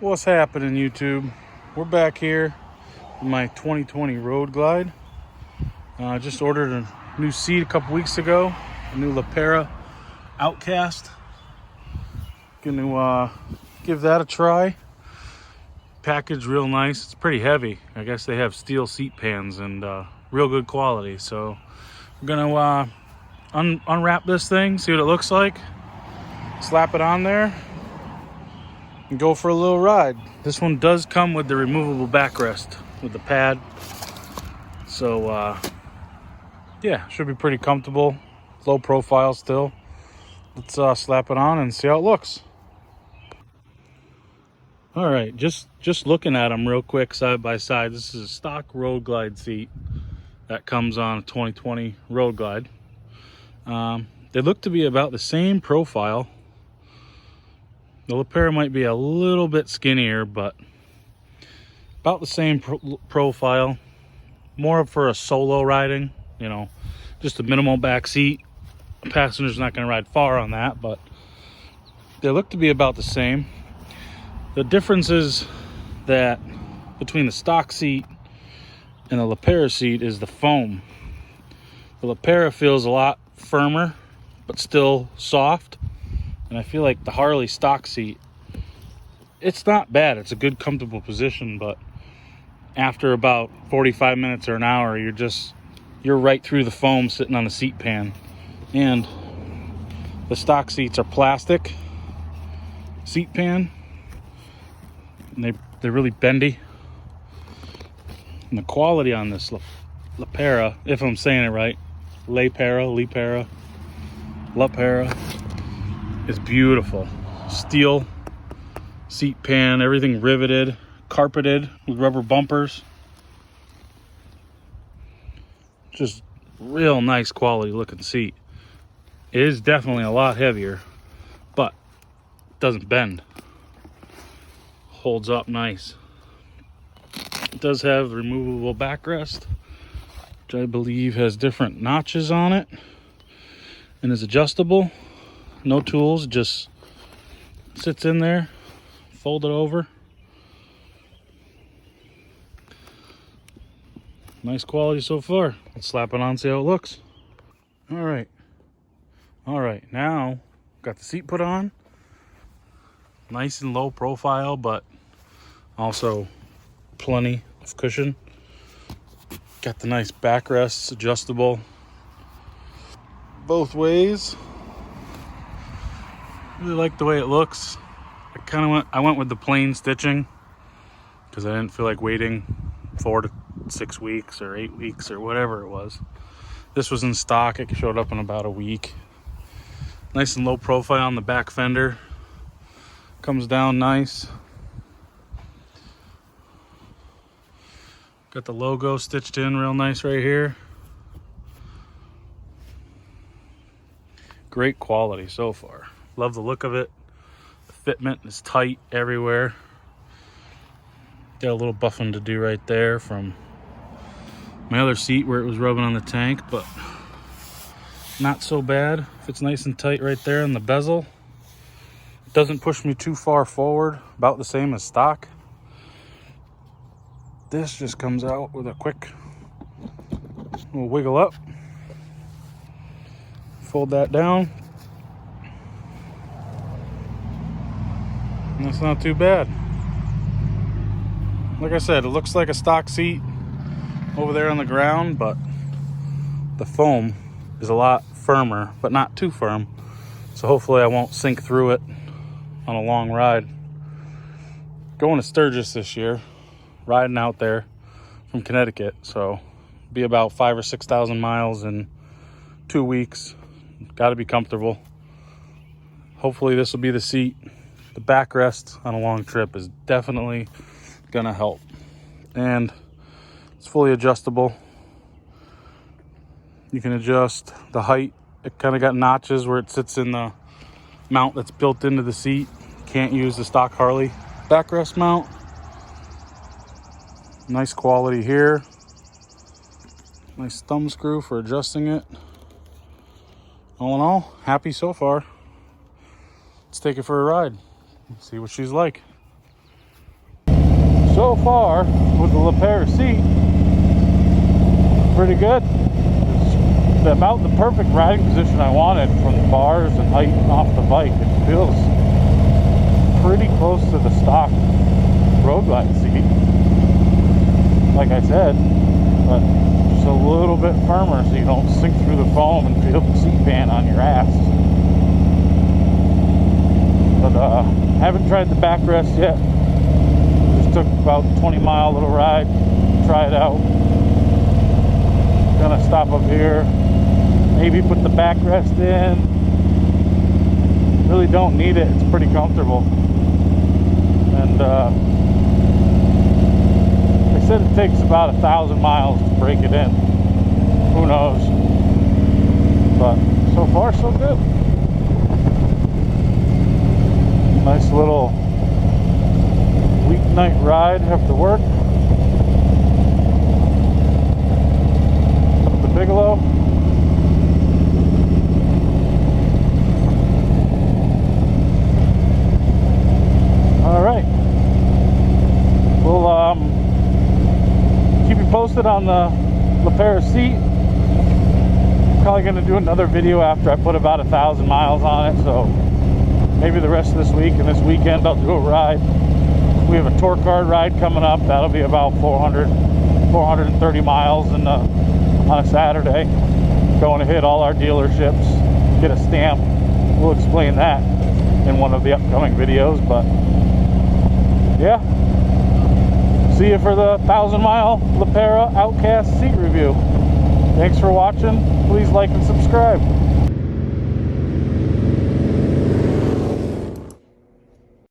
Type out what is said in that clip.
What's happening, YouTube? We're back here in my 2020 Road Glide. I just ordered a new seat a couple weeks ago, a new Lapera Outcast. Gonna give that a try. Package real nice. It's pretty heavy. I guess they have steel seat pans and real good quality. So we're gonna unwrap this thing, see what it looks like, slap it on there, and go for a little ride. This one does come with the removable backrest with the pad. So yeah, should be pretty comfortable. Low profile still. Let's slap it on and see how it looks. All right, just looking at them real quick side by side. This is a stock Road Glide seat that comes on a 2020 Road Glide. They look to be about the same profile. The Lapera might be a little bit skinnier, but about the same profile. More for a solo riding, you know, just a minimal back seat. The passenger's not going to ride far on that, but they look to be about the same. The difference is that between the stock seat and the Lapera seat is the foam. The Lapera feels a lot firmer, but still soft. And I feel like the Harley stock seat, it's not bad. It's a good, comfortable position, but after about 45 minutes or an hour, you're right through the foam sitting on the seat pan. And the stock seats are plastic seat pan, and they're really bendy. And the quality on this Lapera, if I'm saying it right, Lapera, is beautiful. Steel seat pan, everything riveted, carpeted with rubber bumpers. Just real nice quality looking seat. It is definitely a lot heavier, but it doesn't bend. Holds up nice. It does have removable backrest, which I believe has different notches on it and is adjustable. No tools, just sits in there, fold it over. Nice quality so far. Let's slap it on, see how it looks. All right, now got the seat put on. Nice and low profile, but also plenty of cushion. Got the nice backrests, adjustable both ways. Really like the way it looks. I went with the plain stitching because I didn't feel like waiting 4 to 6 weeks or 8 weeks or whatever it was. This was in stock. It showed up in about a week. Nice and low profile on the back fender. Comes down nice. Got the logo stitched in real nice right here. Great quality so far. Love the look of it. The fitment is tight everywhere. Got a little buffing to do right there from my other seat where it was rubbing on the tank, but not so bad. Fits nice and tight right there in the bezel. Doesn't push me too far forward, about the same as stock. This just comes out with a quick little wiggle up. Fold that down. And that's not too bad. Like I said, it looks like a stock seat over there on the ground, but the foam is a lot firmer, but not too firm. So hopefully I won't sink through it on a long ride. Going to Sturgis this year, riding out there from Connecticut. So be about 5,000 or 6,000 miles in 2 weeks. Got to be comfortable. Hopefully this will be the seat. The backrest on a long trip is definitely gonna help. And it's fully adjustable. You can adjust the height. It kind of got notches where it sits in the mount that's built into the seat. Can't use the stock Harley backrest mount. Nice quality here. Nice thumb screw for adjusting it. All in all, happy so far. Let's take it for a ride. See what she's like. so far with the Lapera seat, pretty good. It's about the perfect riding position I wanted from the bars and height off the bike. It feels pretty close to the stock road glide seat, like I said, but just a little bit firmer so you don't sink through the foam and feel the seat band on your ass. But haven't tried the backrest yet. Just took about a 20-mile little ride, try it out. Gonna stop up here, maybe put the backrest in. Really don't need it, it's pretty comfortable. And they said it takes about 1,000 miles to break it in. Who knows? But so far so good. Nice little weeknight ride after work. Up the Bigelow. All right. We'll keep you posted on the Lapera seat. Probably going to do another video after I put about 1,000 miles on it, so maybe the rest of this week and this weekend I'll do a ride. We have a torque card ride coming up. That'll be about 430 miles on a Saturday. Going to hit all our dealerships, get a stamp. We'll explain that in one of the upcoming videos, but yeah. See you for the 1,000-mile Pera Outcast seat review. Thanks for watching. Please like and subscribe.